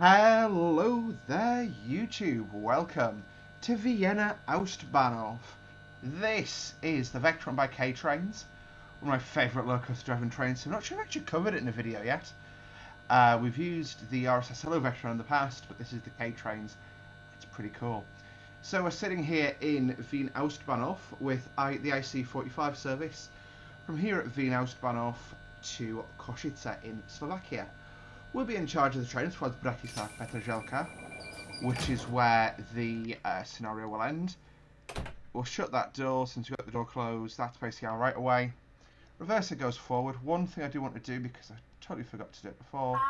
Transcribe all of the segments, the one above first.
Hello there, YouTube. Welcome to Vienna Ostbahnhof. This is the Vectorn by K-Trains, one of my favourite low-cost driving trains. I'm not sure I've actually covered it in a video yet. We've used the RSSLO Vectorn in the past, but this is the K-Trains. It's pretty cool. So we're sitting here in Wien Ostbahnhof with the IC45 service from here at Wien Ostbahnhof to Košice in Slovakia. We'll be in charge of the trains towards Bratislava Petrzalka, which is where the scenario will end. We'll shut that door since we've got the door closed. That's basically our right away. Reverser goes forward. One thing I do want to do, because I totally forgot to do it before,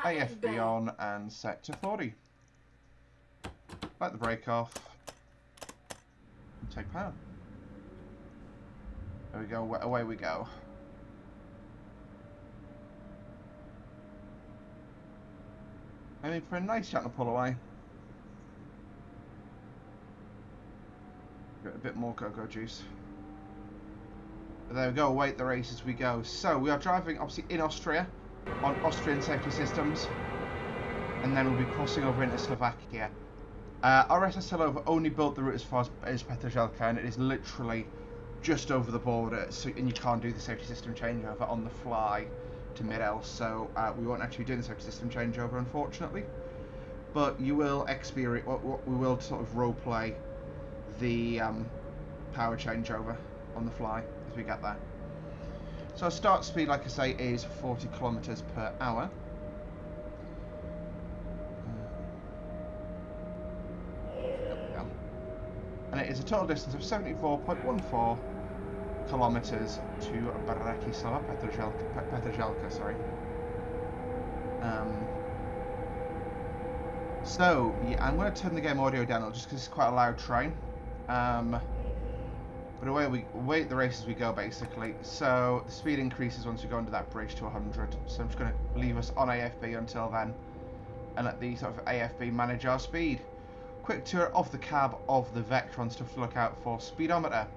AFB on and set to 40. Let the brake off. And take power. There we go, away we go. Aiming for a nice shot to pull away. Get a bit more go-go juice. But there we go, await the race as we go. So we are driving obviously in Austria on Austrian safety systems, and then we'll be crossing over into Slovakia. RSSLO only built the route as far as Petrzalka, and it is literally just over the border, so, and you can't do the safety system changeover on the fly to mid-L, so we won't actually be doing the safety system changeover, unfortunately. But you will experience, we will sort of role-play the power changeover on the fly as we get there. So our start speed, like I say, is 40 kilometers per hour. And it is a total distance of 74.14 kilometers to Bratislava, Petrzalka, sorry. So, yeah, I'm going to turn the game audio down just because it's quite a loud train. But away we wait the race as we go, basically. So the speed increases once we go under that bridge to 100. So I'm just going to leave us on AFB until then, and let the sort of AFB manage our speed. Quick tour of the cab of the Vectorn, stuff to look out for. Speedometer.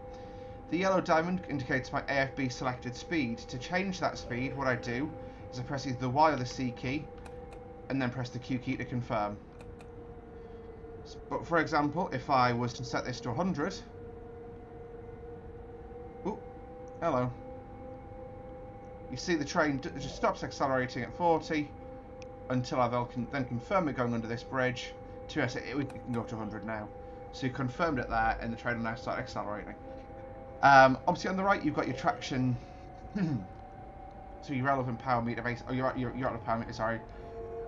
The yellow diamond indicates my AFB selected speed. To change that speed, what I do is I press either the Y or the C key, and then press the Q key to confirm. But for example, if I was to set this to 100, oh, hello. You see the train just stops accelerating at 40 until I then confirm it going under this bridge. To us, it can go to 100 now. So you confirmed it there, and the train will now start accelerating. Obviously, on the right, you've got your traction. So your relevant power meter base. Oh, you're on a power meter. Sorry.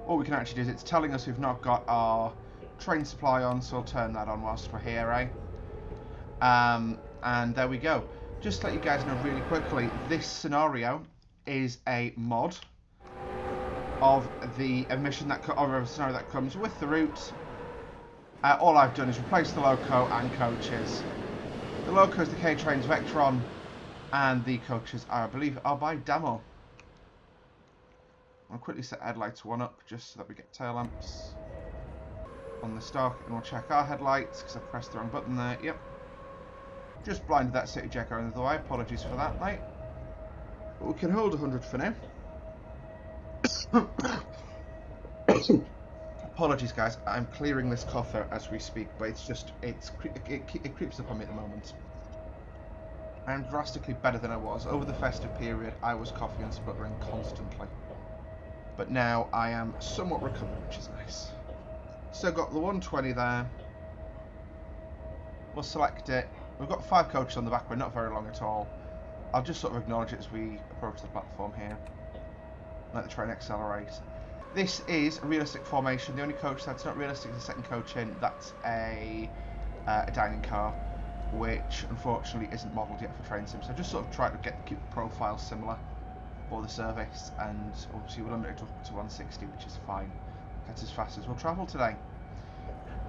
What we can actually do is it's telling us we've not got our train supply on, so I'll turn that on whilst we're here, eh? And there we go. Just to let you guys know really quickly, this scenario is a mod of the emission or a scenario that comes with the route. All I've done is replace the loco and coaches. The loco is the K-Trains Vectorn, and the coaches are, I believe, are by Demo. I'll quickly set headlights 1 up just so that we get tail lamps on the stock, and we'll check our headlights because I pressed the wrong button there. Yep. Just blinded that city jack out of the way. Apologies for that, mate. But we can hold 100 for now. Apologies, guys. I'm clearing this cough out as we speak, but it's just it creeps up on me at the moment. I'm drastically better than I was. Over the festive period, I was coughing and spluttering constantly. But now I am somewhat recovered, which is nice. So got the 120 there. We'll select it. We've got 5 coaches on the back, but not very long at all. I'll just sort of acknowledge it as we approach the platform here. Let the train accelerate. This is a realistic formation. The only coach that's not realistic is the second coach in. That's a dining car, which unfortunately isn't modelled yet for train sim. So I just sort of try to keep the profile similar for the service, and obviously we're limited to 160, which is fine. That's as fast as we'll travel today.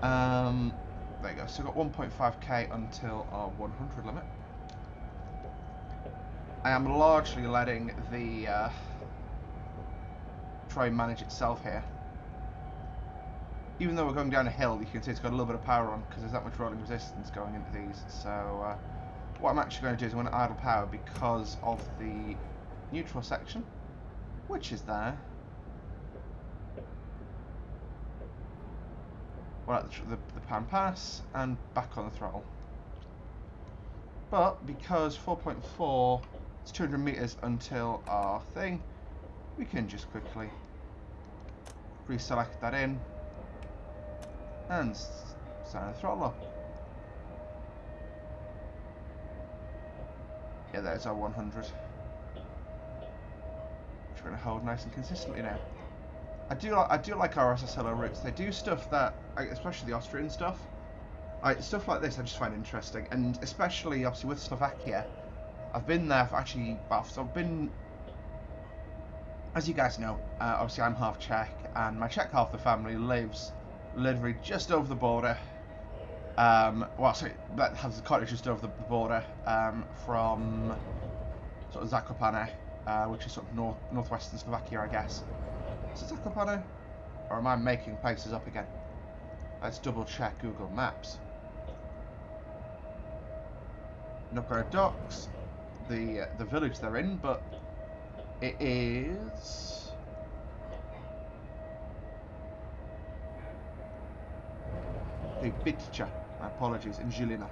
There you go. So we've got 1.5k until our 100 limit. I am largely letting the train manage itself here. Even though we're going down a hill, you can see it's got a little bit of power on because there's that much rolling resistance going into these. So what I'm actually going to do is I'm going to idle power because of the neutral section, which is there. We'll let the pan pass and back on the throttle. But because 4.4, it's 200 meters until our thing, we can just quickly reselect that in and sign the throttle up. Yeah, there's our 100, which we're going to hold nice and consistently now. I do like our SSLO routes. They do stuff that, especially the Austrian stuff, stuff like this I just find interesting, and especially obviously with Slovakia. I've been there for actually, well, so I've been, as you guys know, obviously I'm half Czech, and my Czech half of the family lives literally just over the border. Well, sorry, that has a cottage just over the border from sort of Zakopane, which is sort of northwestern Slovakia, I guess. Is it Zakopane? Or am I making places up again? Let's double check Google Maps. Novgorod Docks, the village they're in, but it is the Bitcha. My apologies. And Žilina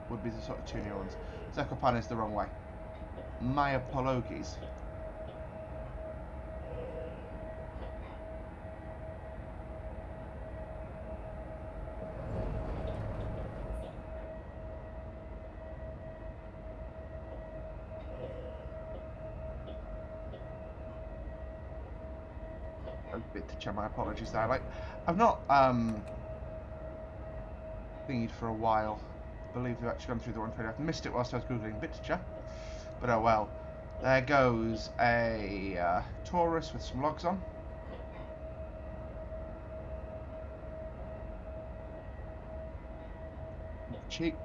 would be the sort of two new ones. Zakopane is the wrong way. My apologies. Bitcha, my apologies there. Like, I've not thingied for a while. I believe we've actually gone through the 120. I've missed it whilst I was googling Bitcha, but oh well. There goes a Taurus with some logs on. Cheap.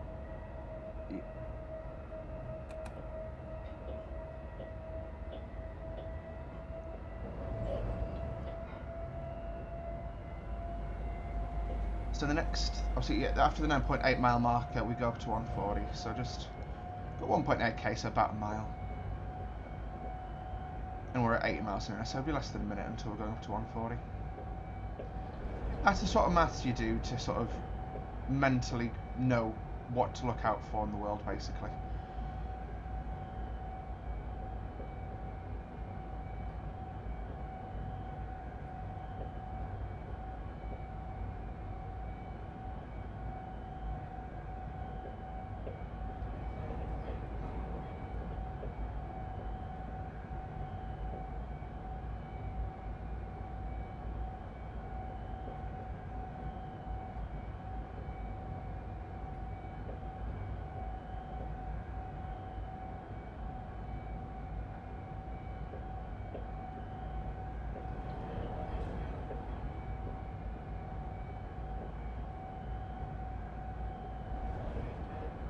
So the next, obviously, yeah, after the 9.8 mile marker, we go up to 140. So just got 1.8k, so about a mile. And we're at 80 miles an hour, so it'll be less than a minute until we're going up to 140. That's the sort of maths you do to sort of mentally know what to look out for in the world, basically.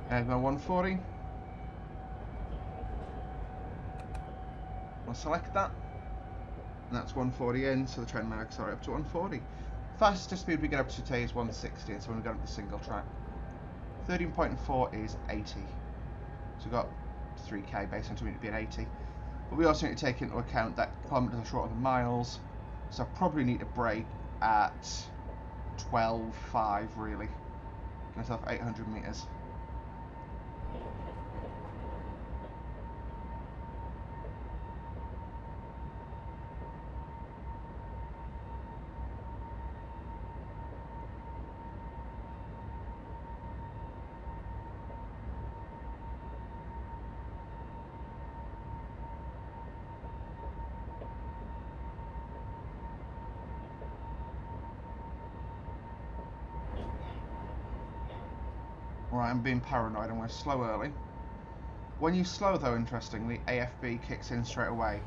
And my 140. I'll select that. And that's 140 in, so the train may accelerate up to 140. Fastest speed we get up to today is 160, and so when we go up the single track. 13.4 is 80. So we've got 3k based on it being 80. But we also need to take into account that kilometres are shorter than miles, so I probably need to brake at 12.5 really. Give myself 800 metres. Right, I'm being paranoid, I'm going to slow early. When you slow though, interestingly, AFB kicks in straight away.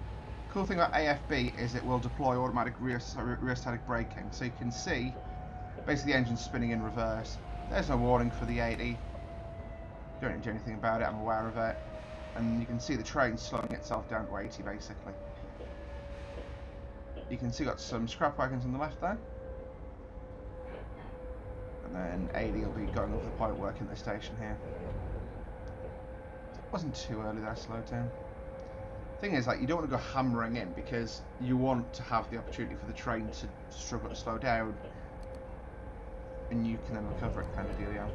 Cool thing about AFB is it will deploy automatic rear static braking, so you can see basically the engine spinning in reverse. There's no warning for the 80. Don't need to do anything about it, I'm aware of it. And you can see the train slowing itself down to 80 basically. You can see got some scrap wagons on the left there. And then 80 will be going over the point working at the station here. It wasn't too early that I slowed down. Thing is, like, you don't want to go hammering in because you want to have the opportunity for the train to struggle to slow down. and you can then recover it, kind of dealio.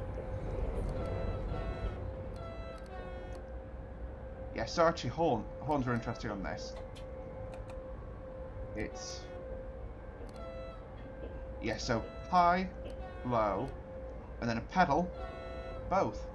Yeah, so actually horns are interesting on this. It's... yeah, so high, low, and then a pedal, both.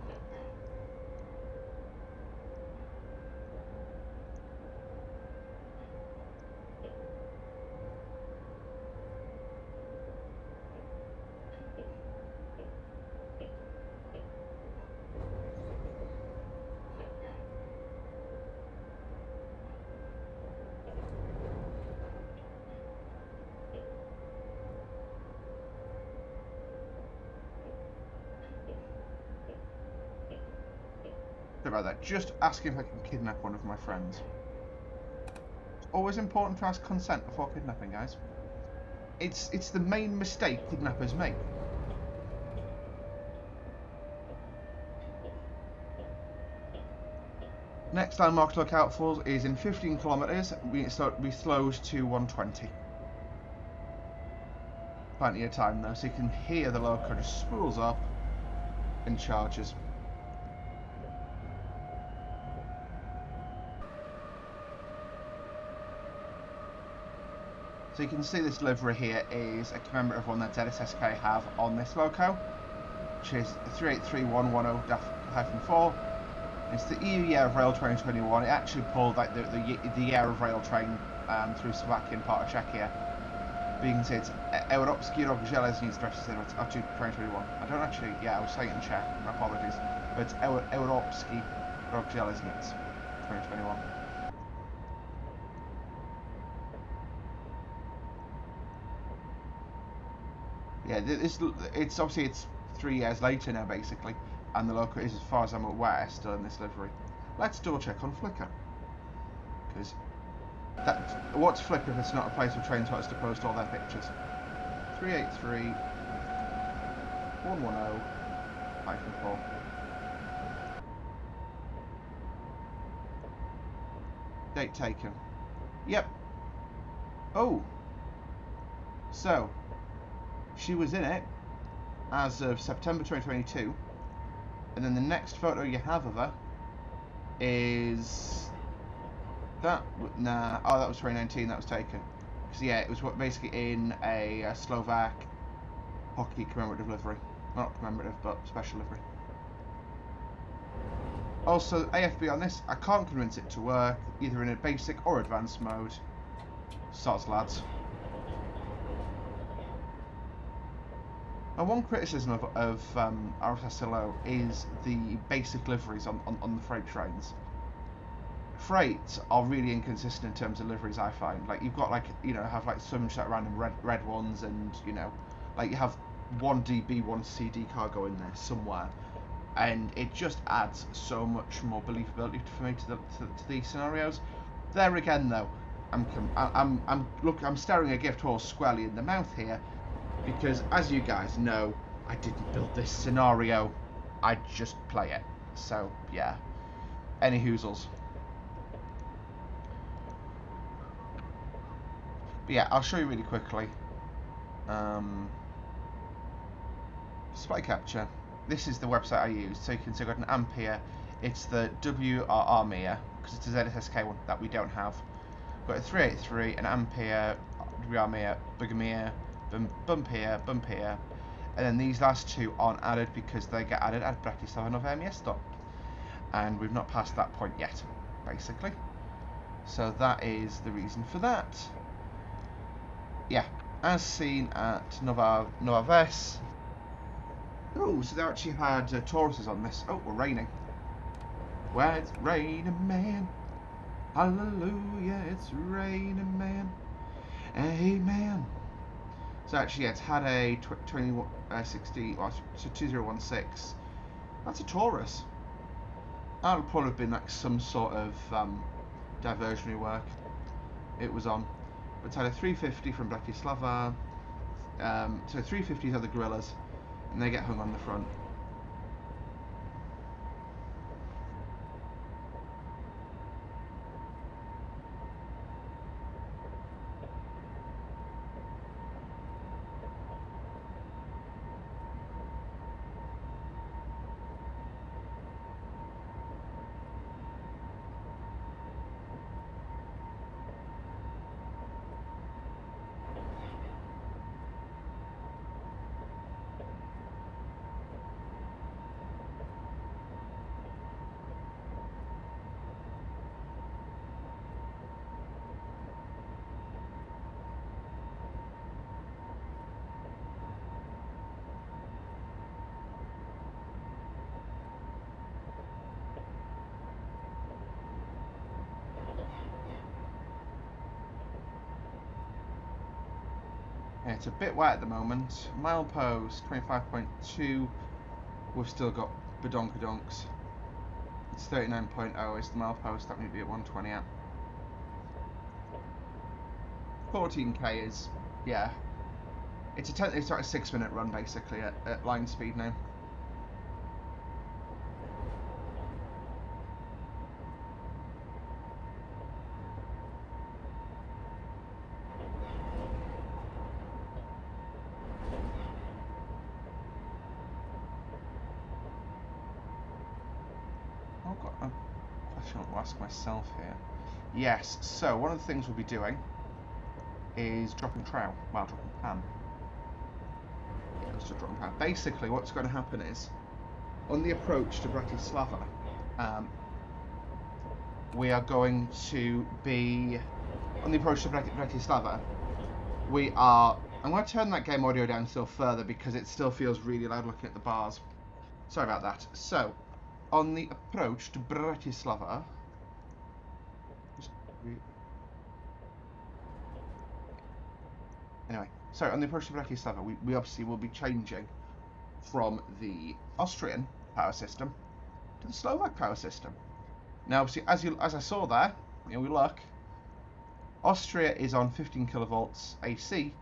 About that, just asking if I can kidnap one of my friends. It's always important to ask consent before kidnapping, guys. It's the main mistake kidnappers make. Next landmark to look out for is in 15 kilometers. We slows to 120. Plenty of time though, so you can hear the loco just spools up and charges. So you can see this livery here is a commemorative one that ZSSK have on this loco, which is 383110-4. It's the EU Year of Rail 2021. It actually pulled like the Year of Rail train through Slovakia and part of Czechia. But you can see it's Europski Rok Železnic 2021. I don't actually, yeah, I was saying it in Czech, my apologies. But it's Europski Rok Železnic 2021. Yeah, it's obviously it's 3 years later now basically, and the loco is, as far as I'm aware, still in this livery. Let's double check on Flickr, because what's Flickr if it's not a place where trains want us to post all their pictures? 383 110-4. Date taken. Yep. Oh. So. She was in it as of September 2022, and then the next photo you have of her is that. Nah, oh, that was 2019. That was taken. Because yeah, it was basically in a Slovak hockey commemorative livery. Not commemorative, but special livery. Also, AFB on this, I can't convince it to work either in a basic or advanced mode. Sods, lads. And one criticism of RSSLO is the basic liveries on the freight trains. Freights are really inconsistent in terms of liveries, I find. Like, you've got, like, you know, have, like, some random red ones, and, you know, like, you have one DB, one CD cargo in there somewhere. And it just adds so much more believability for me to these scenarios. There again, though, I'm staring a gift horse squarely in the mouth here. Because, as you guys know, I didn't build this scenario, I just play it. So, yeah. Any hoozles. But yeah, I'll show you really quickly. Display capture. This is the website I use, so you can see I've got an ampere. It's the WRR because it's a ZSSK one that we don't have. We've got a 383, an ampere, WRR Bugmere, bump here, and then these last two aren't added because they get added at Bratislava Nové Město, and we've not passed that point yet, basically. So that is the reason for that. Yeah, as seen at Nova Ves. Oh, so they actually had Tauruses on this. Oh, we're raining. Well, it's raining, man. Hallelujah, it's raining, man. Amen. So actually, yeah, it's had a 2016, so 2016. That's a Taurus. That would probably have been like some sort of diversionary work it was on. But it's had a 350 from Bratislava. So 350s are the gorillas, and they get hung on the front. Yeah, it's a bit wet at the moment. Milepost 25.2. We've still got badonkadonks. It's 39.0 is the milepost. That might be at 120 at. 14k is, yeah. It's like a 6-minute run basically at line speed now. I've got a question to ask myself here. Yes, so one of the things we'll be doing is dropping trowel, well, dropping pan. Yeah, let's just drop pan. Basically, what's going to happen is, on the approach to Bratislava, we are going to be, on the approach to Bratislava, I'm going to turn that game audio down still further because it still feels really loud looking at the bars. Sorry about that. So, on the approach to Bratislava, anyway, sorry, on the approach to Bratislava, we obviously will be changing from the Austrian power system to the Slovak power system. Now, obviously, as I saw there, we look, Austria is on 15 kilovolts AC.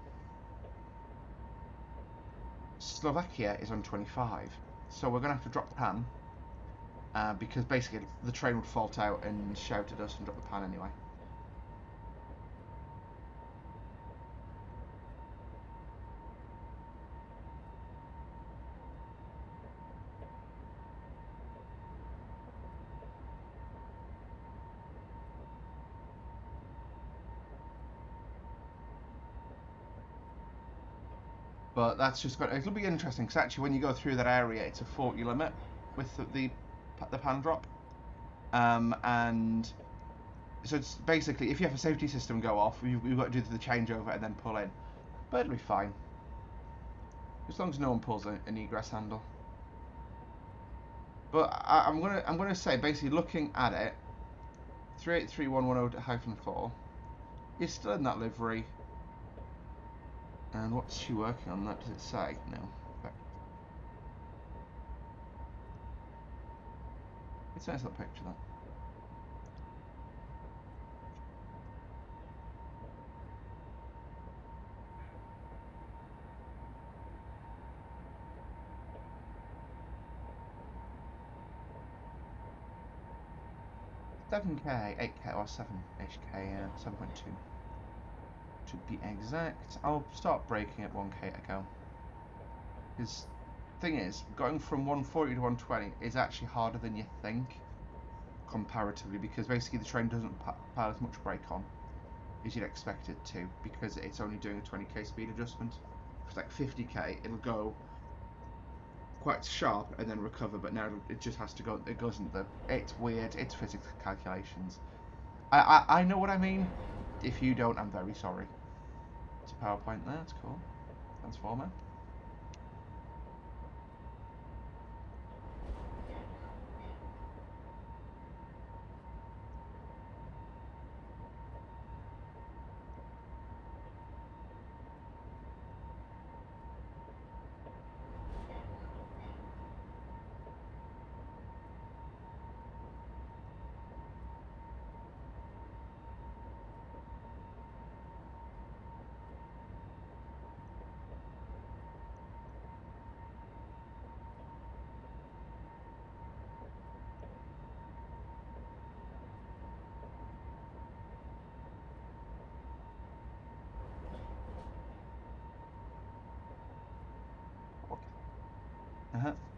Slovakia is on 25. So we're going to have to drop the pan because basically the train would fault out and shout at us and drop the pan anyway. But that's just it'll be interesting because actually when you go through that area, it's a 40 limit with the pan drop, and so it's basically if you have a safety system go off, you've got to do the changeover and then pull in, but it'll be fine as long as no one pulls an egress handle. But I'm gonna say basically looking at it, 383110-4 is still in that livery. And what's she working on? That does it say? No. Okay. It's a nice little picture, that. $7K, 8K, or 7-ish K, 7.2. To be exact. I'll start braking at 1K to go. Because thing is, going from 140 to 120 is actually harder than you think, comparatively, because basically the train doesn't pile as much brake on as you'd expect it to, because it's only doing a 20k speed adjustment. If it's like 50k, it'll go quite sharp and then recover, but now it just has to go, it goes into it's weird, it's physics calculations. I know what I mean. If you don't, I'm very sorry. It's a PowerPoint there, that's cool. Transformer.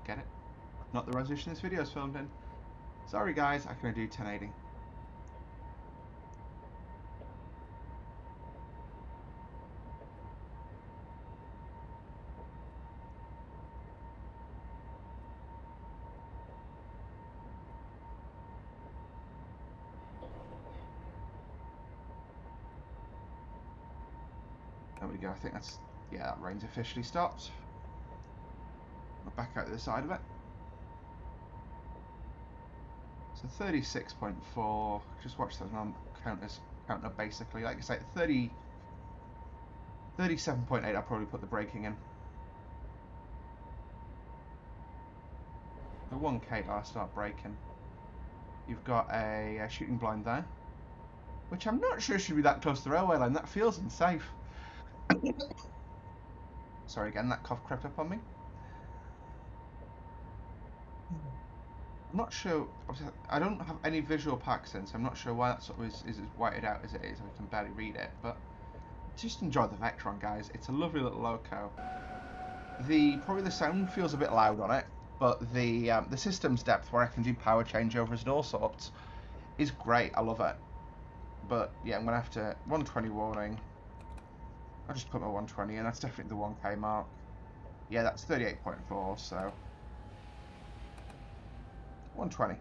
Get it? Not the resolution this video is filmed in. Sorry guys, I can only do 1080. There we go, I think that's, yeah, that rain's officially stopped. I'll back out to the side of it. So 36.4, just watch those counters count up basically. Like I say, 37.8, I'll probably put the braking in. The 1k, I'll start braking. You've got a shooting blind there, which I'm not sure should be that close to the railway line. That feels unsafe. Sorry again, that cough crept up on me. I'm not sure. I don't have any visual pack sense. I'm not sure why that sort of is as whited out as it is. I can barely read it, but just enjoy the Vectorn, guys. It's a lovely little loco. Probably the sound feels a bit loud on it, but the system's depth, where I can do power changeovers and all sorts, is great. I love it. But yeah, I'm gonna have to 120 warning. I'll just put my 120 in. That's definitely the 1k mark. Yeah, that's 38.4. So 120.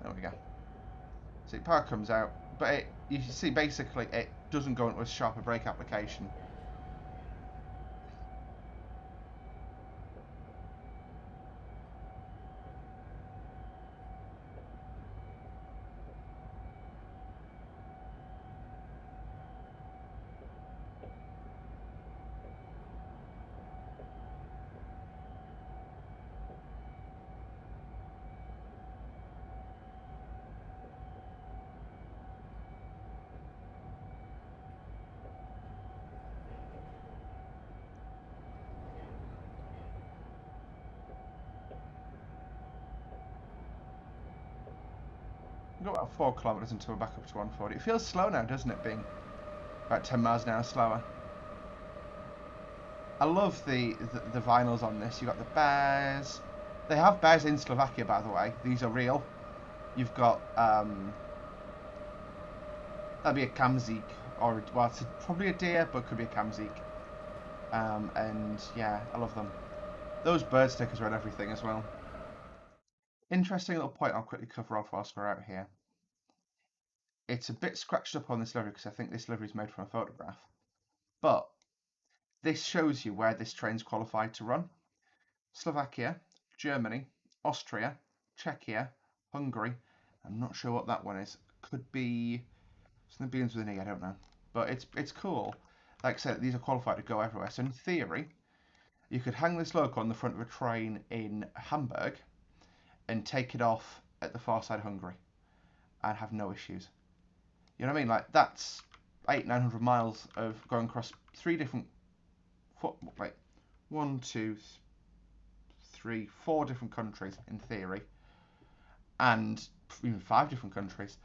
There we go. See, power comes out, but you see basically it doesn't go into a sharper brake application. We've got about 4 kilometers until we're back up to 140. It feels slow now, doesn't it, being about 10 miles an hour slower. I love the vinyls on this. You've got the bears. They have bears in Slovakia, by the way. These are real. You've got that'd be a kamzik, or well, it's probably a deer, but it could be a kamzik. And yeah, I love them. Those bird stickers are on everything as well. Interesting little point I'll quickly cover off whilst we're out here. It's a bit scratched up on this livery because I think this livery is made from a photograph. But this shows you where this train's qualified to run. Slovakia, Germany, Austria, Czechia, Hungary. I'm not sure what that one is. Could be something begins with an E, I don't know. But it's cool. Like I said, these are qualified to go everywhere. So in theory, you could hang this logo on the front of a train in Hamburg and take it off at the far side of Hungary and have no issues. You know what I mean? Like, that's 800-900 miles of going across 3 different, like 1, 2, 3, 4 different countries in theory, and even 5 different countries,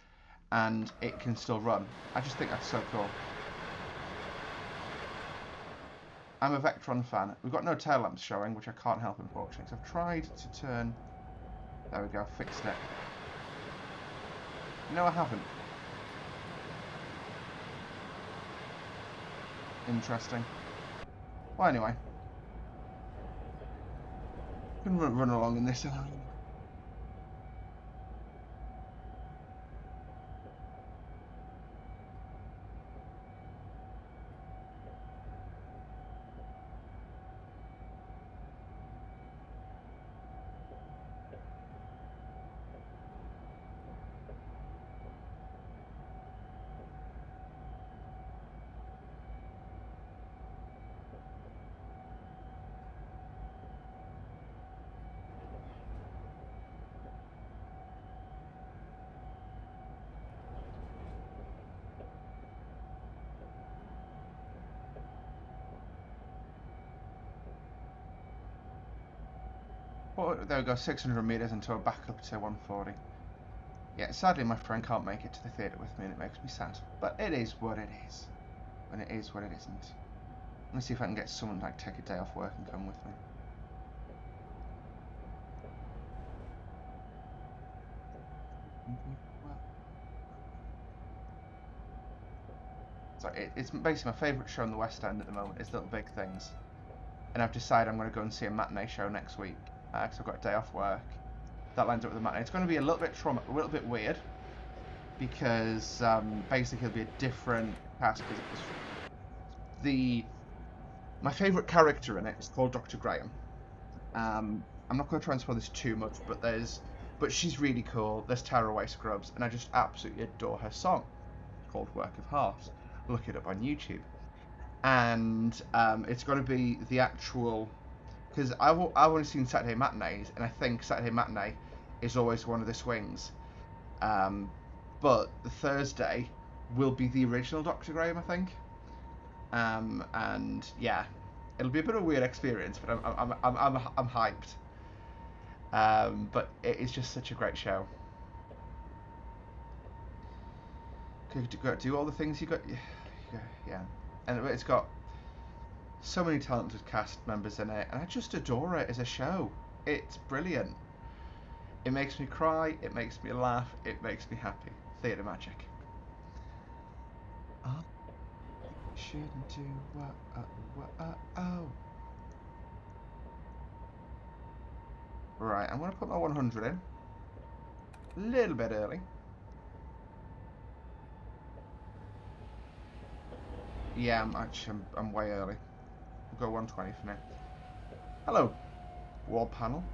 and it can still run. I just think that's so cool. I'm a Vectorn fan. We've got no tail lamps showing, which I can't help, unfortunately, because I've tried to turn. There we go, fixed it. No, I haven't. Interesting. Well, anyway. Can run along in this. Well, there we go, 600 metres until we're back up to 140. Yeah, sadly my friend can't make it to the theatre with me and it makes me sad. But it is what it is. And it is what it isn't. Let's see if I can get someone to take a day off work and come with me. So it's basically my favourite show in the West End at the moment is Little Big Things. And I've decided I'm going to go and see a matinee show next week. Because I've got a day off work. That lines up with the matinee. It's going to be a little bit weird. Because basically it'll be a different cast. My favourite character in it is called Dr. Graham. I'm not going to try and spoil this too much, but she's really cool. There's Tearaway Scrubs, and I just absolutely adore her song called Work of Heart. Look it up on YouTube. and it's going to be the actual, because I've only seen Saturday matinees, and I think Saturday matinee is always one of the swings. But the Thursday will be the original Dr. Graham, I think. And yeah, it'll be a bit of a weird experience, but I'm hyped. But it is just such a great show. Do all the things you got, yeah. And it's got so many talented cast members in it, and I just adore it as a show. It's brilliant. It makes me cry, it makes me laugh, it makes me happy. Theatre magic. I shouldn't do oh. Right, I'm gonna put my 100 in. A little bit early. Yeah, I'm way early. We'll go 120 for now. Hello, wall panel.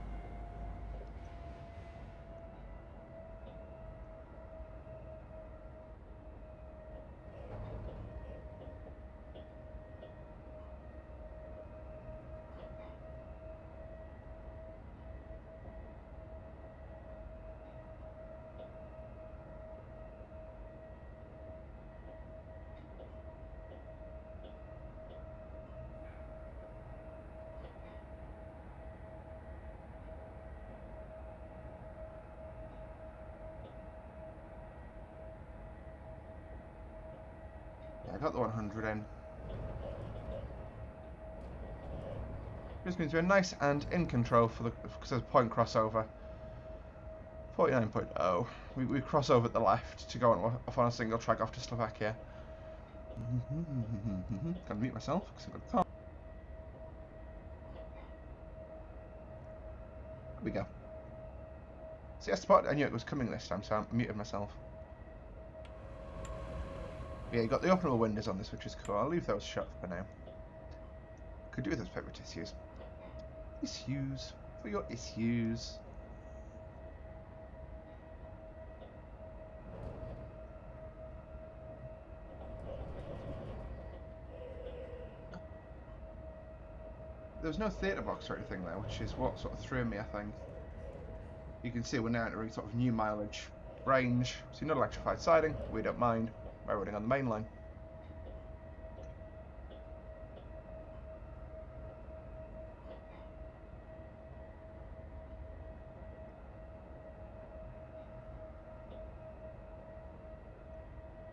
Yeah, I got the 100 in. This means we're nice and in control for because there's point crossover. 49.0. We cross over at the left to go off on a single track off to Slovakia. Gonna mute myself because I've got a car. There we go. See, I spotted. I knew it was coming this time, so I muted myself. Yeah, you got the openable windows on this, which is cool. I'll leave those shut for now. Could do with those paper tissues. Issues for your issues. There was no theatre box or anything there, which is what sort of threw me, I think. You can see we're now entering sort of new mileage range. So not electrified siding, we don't mind. We're running on the main line.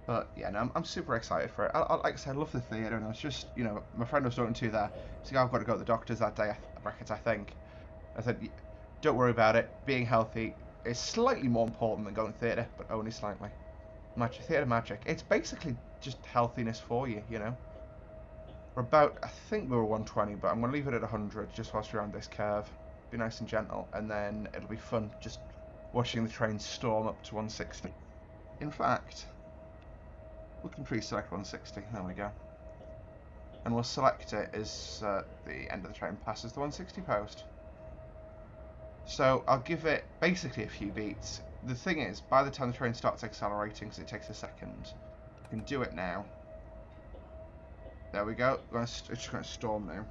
But yeah, no, I'm super excited for it. Like I said, I love the theatre, and I was just, my friend I was talking to there. He's like, I've got to go to the doctor's that day, I think. I said, don't worry about it. Being healthy is slightly more important than going to theatre, but only slightly. Theatre magic. It's basically just healthiness for you, We're about, I think we were 120, but I'm going to leave it at 100 just whilst we're on this curve. Be nice and gentle, and then it'll be fun just watching the train storm up to 160. In fact, we can pre-select 160. There we go. And we'll select it as the end of the train passes the 160 post. So I'll give it basically a few beats. The thing is, by the time the train starts accelerating, because it takes a second, you can do it now. There we go. It's just going to storm now.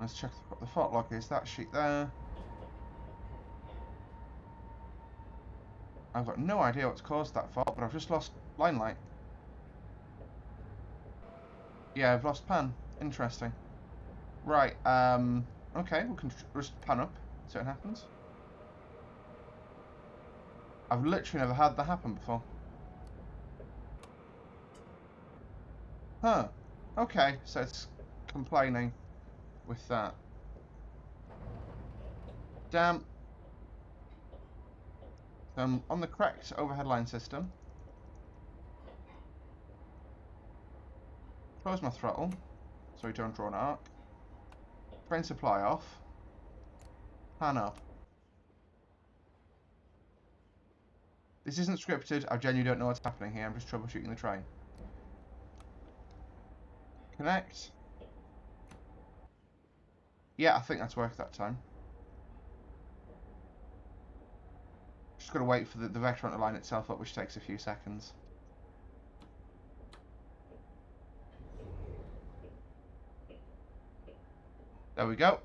let's check what the fault log is. That sheet there. I've got no idea what's caused that fault, but I've just lost line light. Yeah, I've lost pan. Interesting. Right, okay, we can just pan up, see what happens. I've literally never had that happen before. Huh. Okay, so it's complaining with that. Damn. On the correct overhead line system. Close my throttle, so we don't draw an arc. Train supply off. Pan up. This isn't scripted, I genuinely don't know what's happening here, I'm just troubleshooting the train. Connect. Yeah, I think that's worked that time. Just got to wait for the Vectorn to line itself up, which takes a few seconds. There we go.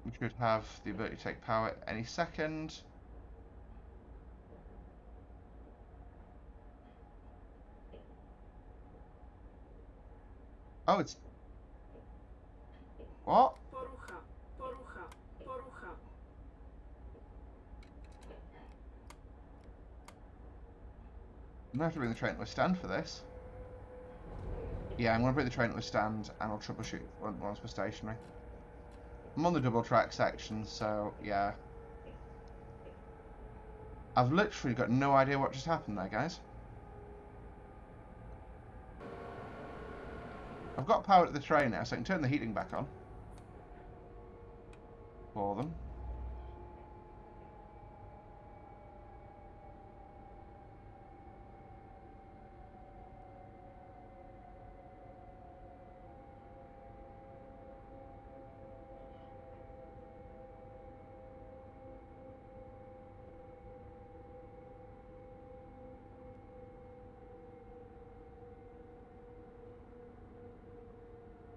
We should have the ability to take power any second. Oh, it's... What? I'm going to have to bring the train to a stand for this. Yeah, I'm going to bring the train to a stand and I'll troubleshoot once we're stationary. I'm on the double track section, so yeah. I've literally got no idea what just happened there, guys. I've got power to the train now, so I can turn the heating back on. For them.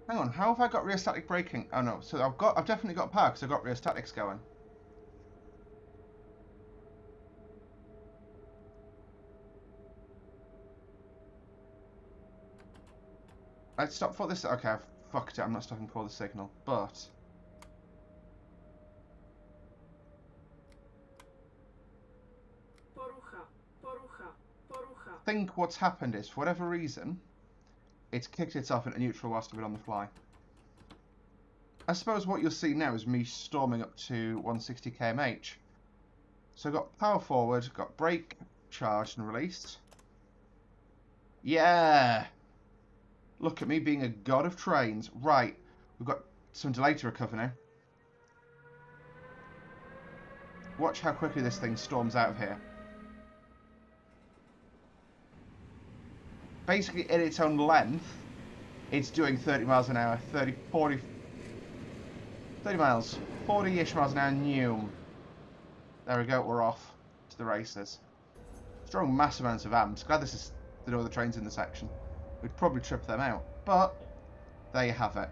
Hang on, how have I got rheostatic braking? Oh no, so I've definitely got power because I've got rheostatics going. Let's stop for this. Okay, I've fucked it. I'm not stopping for the signal, but I think what's happened is, for whatever reason, it's kicked itself into neutral whilst I've been on the fly. I suppose what you'll see now is me storming up to 160 km/h. So I've got power forward, got brake charged and released. Yeah! Look at me being a god of trains. Right, we've got some delay to recover now. Watch how quickly this thing storms out of here. Basically, in its own length, it's doing 30 miles an hour, 30 miles, 40-ish miles an hour new. There we go, we're off to the races. Strong massive amounts of amps. Glad this is the other trains in the section. We'd probably trip them out, but there you have it.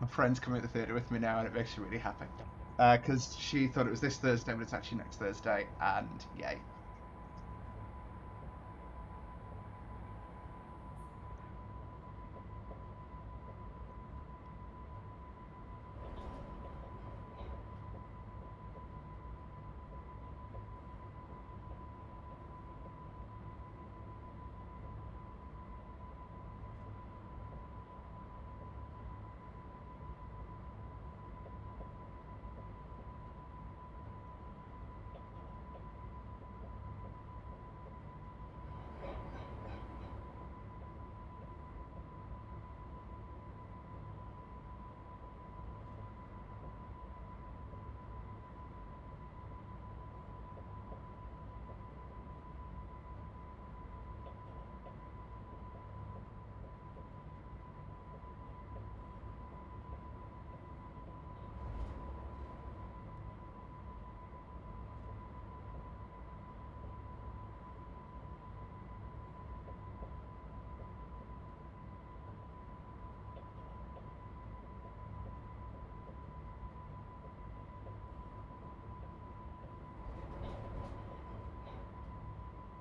My friend's coming to the theatre with me now, and it makes me really happy. Because she thought it was this Thursday, but it's actually next Thursday, and yay.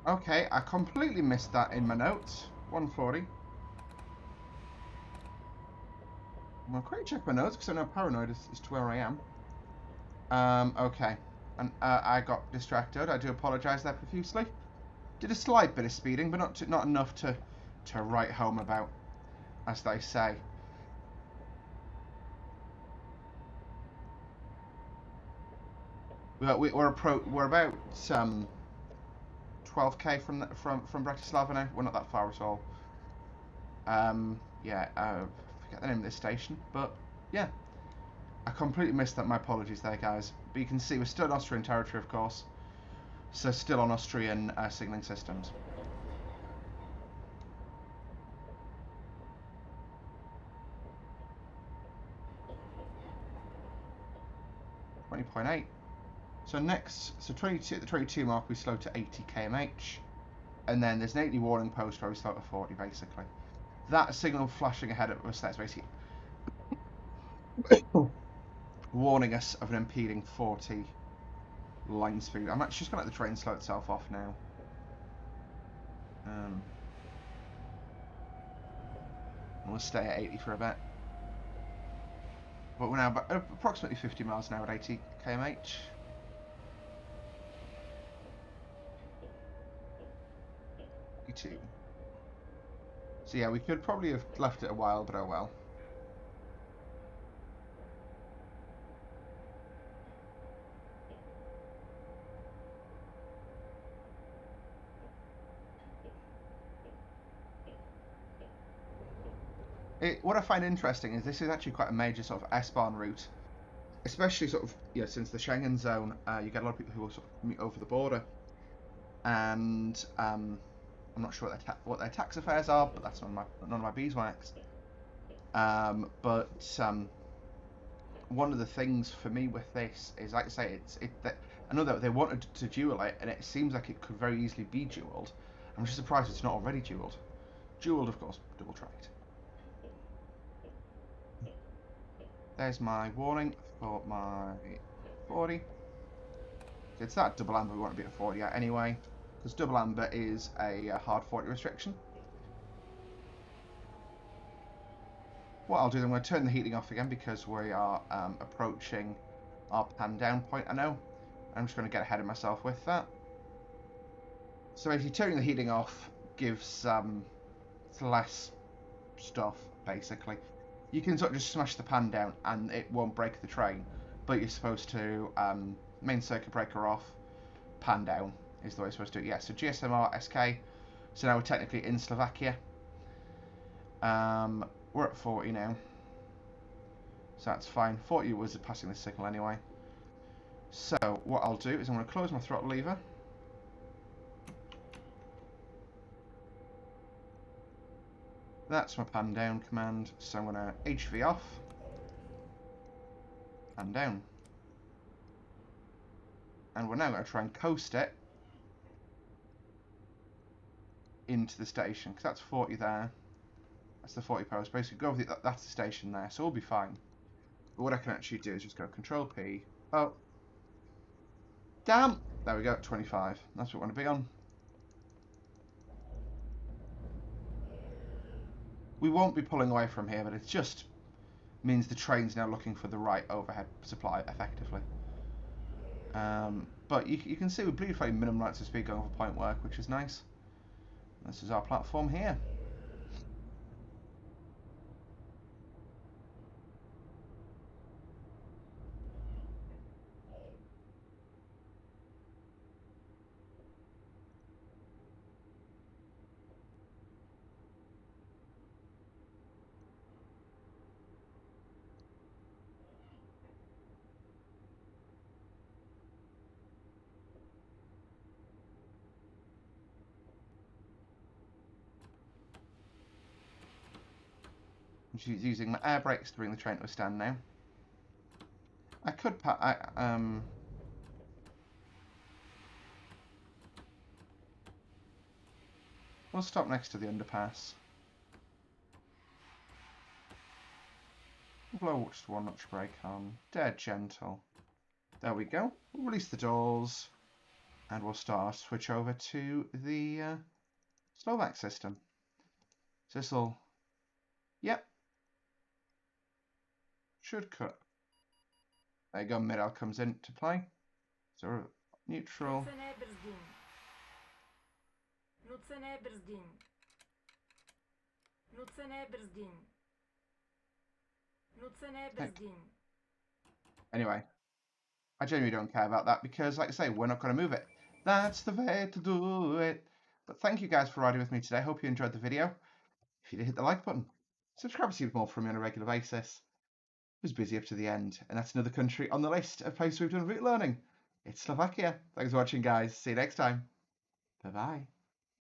Okay, I completely missed that in my notes. 140. I'll quickly check my notes because I know paranoid is to where I am. Okay. And I got distracted. I do apologise there profusely. Did a slight bit of speeding, but not enough to write home about, as they say. We're about 12k from Bratislava now. We're not that far at all. Yeah, I forget the name of this station, but yeah, I completely missed that. My apologies there, guys. But you can see we're still in Austrian territory, of course, so still on Austrian signalling systems. .8. So next, so 22 at the 22 mark, we slow to 80 kmh, and then there's an 80 warning post where we slow to 40, basically. That signal flashing ahead of us, that's basically warning us of an impeding 40 line speed. I'm actually just going to let the train slow itself off now. We'll stay at 80 for a bit. But we're now about approximately 50 miles an hour at 80 kmh. E2. So yeah, we could probably have left it a while, but oh well. What I find interesting is this is actually quite a major sort of S-Bahn route, especially sort of since the Schengen zone. You get a lot of people who will sort of meet over the border, and I'm not sure what their tax affairs are, but that's none of my beeswax. But one of the things for me with this is, like I say, I know that they wanted to dual it, and it seems like it could very easily be dualed. I'm just surprised it's not already dualed. Dualed, of course, double tracked. There's my warning for my 40. It's that double amber we want to be at 40 at anyway, because double amber is a hard 40 restriction. What I'll do is I'm going to turn the heating off again because we are approaching our pan down point, I know. I'm just going to get ahead of myself with that. So basically turning the heating off gives less stuff, basically. You can sort of just smash the pan down and it won't break the train, but you're supposed to main circuit breaker off, pan down is the way you're supposed to do it. Yeah, so GSMR SK, so now we're technically in Slovakia. We're at 40 now, so that's fine. 40 was passing the signal anyway. So what I'll do is I'm going to close my throttle lever. That's my pan down command, so I'm going to HV off, pan down. And we're now going to try and coast it into the station, because that's 40 there. That's the 40 post. Basically, go over that's the station there, so we'll be fine. But what I can actually do is just go Control P. Oh. Damn! There we go, 25. That's what we want to be on. We won't be pulling away from here, but it just means the train's now looking for the right overhead supply, effectively. But you can see we beautifully minimum rates of speed going for point work, which is nice. This is our platform here. I'm just using my air brakes to bring the train to a stand now. I could we'll stop next to the underpass. Blow just one notch brake on, dead gentle. There we go. We'll release the doors, and we'll start our switch over to the Slovak system. So this will, yep, should cut. There you go, mid-L comes into play. So neutral. Anyway, I genuinely don't care about that because, like I say, we're not going to move it. That's the way to do it. But thank you guys for riding with me today. Hope you enjoyed the video. If you did, hit the like button. Subscribe to see more from me on a regular basis. I was busy up to the end, and that's another country on the list of places we've done route learning. It's Slovakia. Thanks for watching, guys. See you next time. Bye-bye.